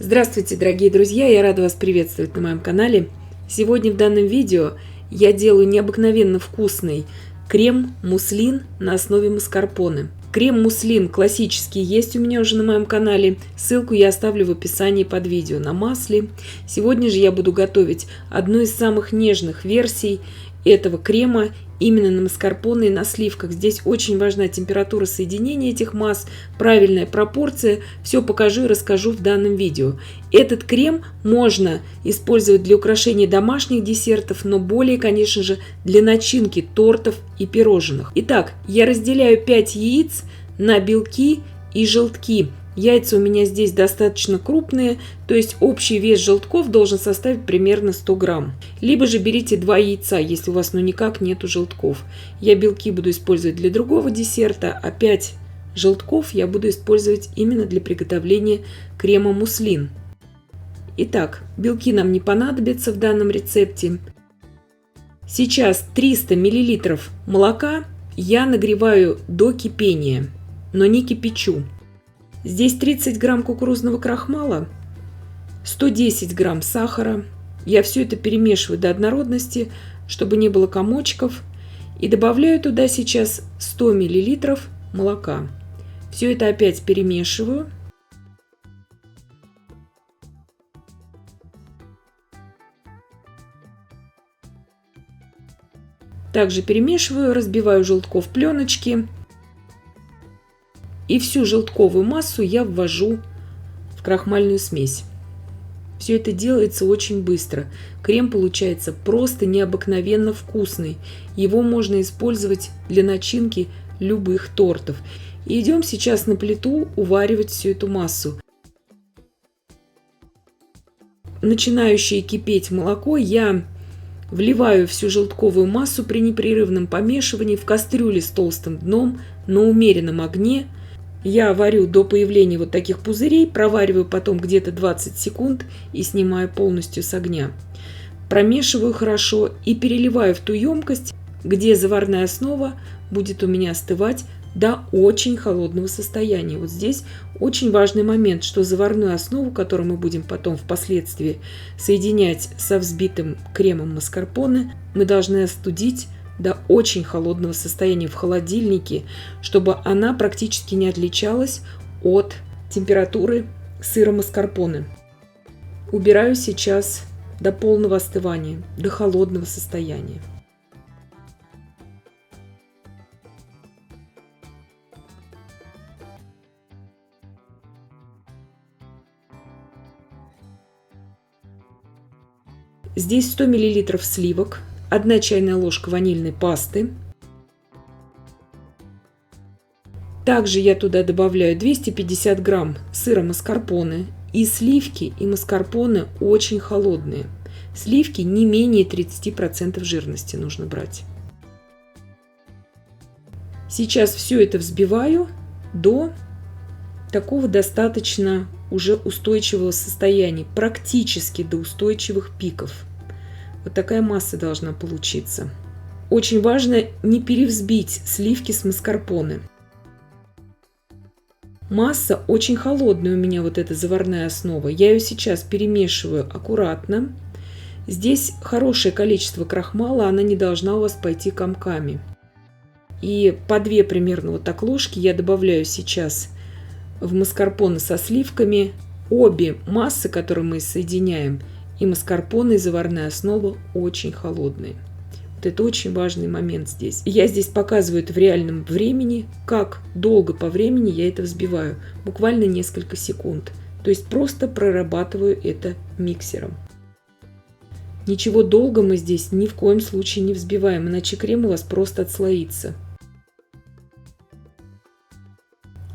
Здравствуйте, дорогие друзья! Я рада вас приветствовать на моем канале. Сегодня в данном видео я делаю необыкновенно вкусный крем-муслин на основе маскарпоне. Крем-муслин классический есть у меня уже на моем канале. Ссылку я оставлю в описании под видео на масле. Сегодня же я буду готовить одну из самых нежных версий этого крема именно на маскарпоне и на сливках. Здесь очень важна температура соединения этих масс, правильная пропорция. Все покажу и расскажу в данном видео. Этот крем можно использовать для украшения домашних десертов, но более, конечно же, для начинки тортов и пирожных. Итак, я разделяю 5 яиц на белки и желтки. Яйца у меня здесь достаточно крупные, то есть общий вес желтков должен составить примерно 100 грамм. Либо же берите 2 яйца, если у вас никак нету желтков. Я белки буду использовать для другого десерта, а 5 желтков я буду использовать именно для приготовления крема муслин. Итак, белки нам не понадобятся в данном рецепте. Сейчас 300 мл молока я нагреваю до кипения, но не кипячу. Здесь 30 грамм кукурузного крахмала, 110 грамм сахара. Я все это перемешиваю до однородности, чтобы не было комочков. И добавляю туда сейчас 100 мл молока. Все это опять перемешиваю. Также перемешиваю, разбиваю желтков пленочки. И всю желтковую массу я ввожу в крахмальную смесь. Все это делается очень быстро. Крем получается просто необыкновенно вкусный. Его можно использовать для начинки любых тортов. И идем сейчас на плиту уваривать всю эту массу. Начинающее кипеть молоко я вливаю всю желтковую массу при непрерывном помешивании в кастрюле с толстым дном на умеренном огне. Я варю до появления вот таких пузырей, провариваю потом где-то 20 секунд и снимаю полностью с огня. Промешиваю хорошо и переливаю в ту емкость, где заварная основа будет у меня остывать до очень холодного состояния. Вот здесь очень важный момент, что заварную основу, которую мы будем потом впоследствии соединять со взбитым кремом маскарпоне, мы должны остудить до очень холодного состояния в холодильнике, чтобы она практически не отличалась от температуры сыра маскарпоне. Убираю сейчас до полного остывания, до холодного состояния. Здесь 100 мл сливок, 1 чайная ложка ванильной пасты. Также я туда добавляю 250 грамм сыра маскарпоне. И сливки, и маскарпоне очень холодные. Сливки не менее 30% жирности нужно брать. Сейчас все это взбиваю до такого достаточно уже устойчивого состояния, практически до устойчивых пиков. Вот такая масса должна получиться. Очень важно не перевзбить сливки с маскарпоне. Масса очень холодная у меня, вот эта заварная основа. Я ее сейчас перемешиваю аккуратно. Здесь хорошее количество крахмала, она не должна у вас пойти комками. И по 2 примерно вот так ложки я добавляю сейчас в маскарпоне со сливками. Обе массы, которые мы соединяем, и маскарпоне, и заварная основа очень холодные. Вот это очень важный момент здесь. Я здесь показываю это в реальном времени, как долго по времени я это взбиваю. Буквально несколько секунд. То есть просто прорабатываю это миксером. Ничего долго мы здесь ни в коем случае не взбиваем, иначе крем у вас просто отслоится.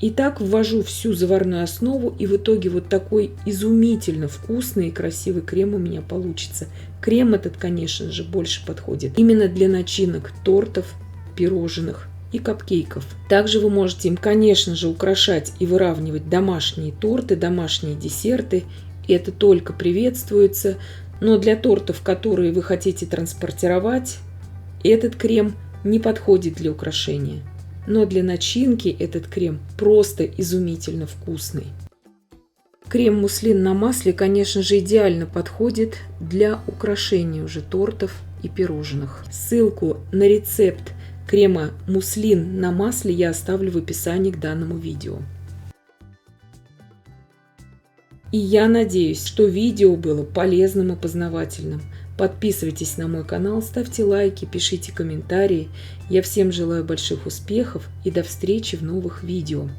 Итак, ввожу всю заварную основу, и в итоге вот такой изумительно вкусный и красивый крем у меня получится. Крем этот, конечно же, больше подходит именно для начинок тортов, пирожных и капкейков. Также вы можете им, конечно же, украшать и выравнивать домашние торты, домашние десерты. Это только приветствуется. Но для тортов, которые вы хотите транспортировать, этот крем не подходит для украшения. Но для начинки этот крем просто изумительно вкусный. Крем-муслин на масле, конечно же, идеально подходит для украшения уже тортов и пирожных. Ссылку на рецепт крема муслин на масле я оставлю в описании к данному видео. И я надеюсь, что видео было полезным и познавательным. Подписывайтесь на мой канал, ставьте лайки, пишите комментарии. Я всем желаю больших успехов и до встречи в новых видео.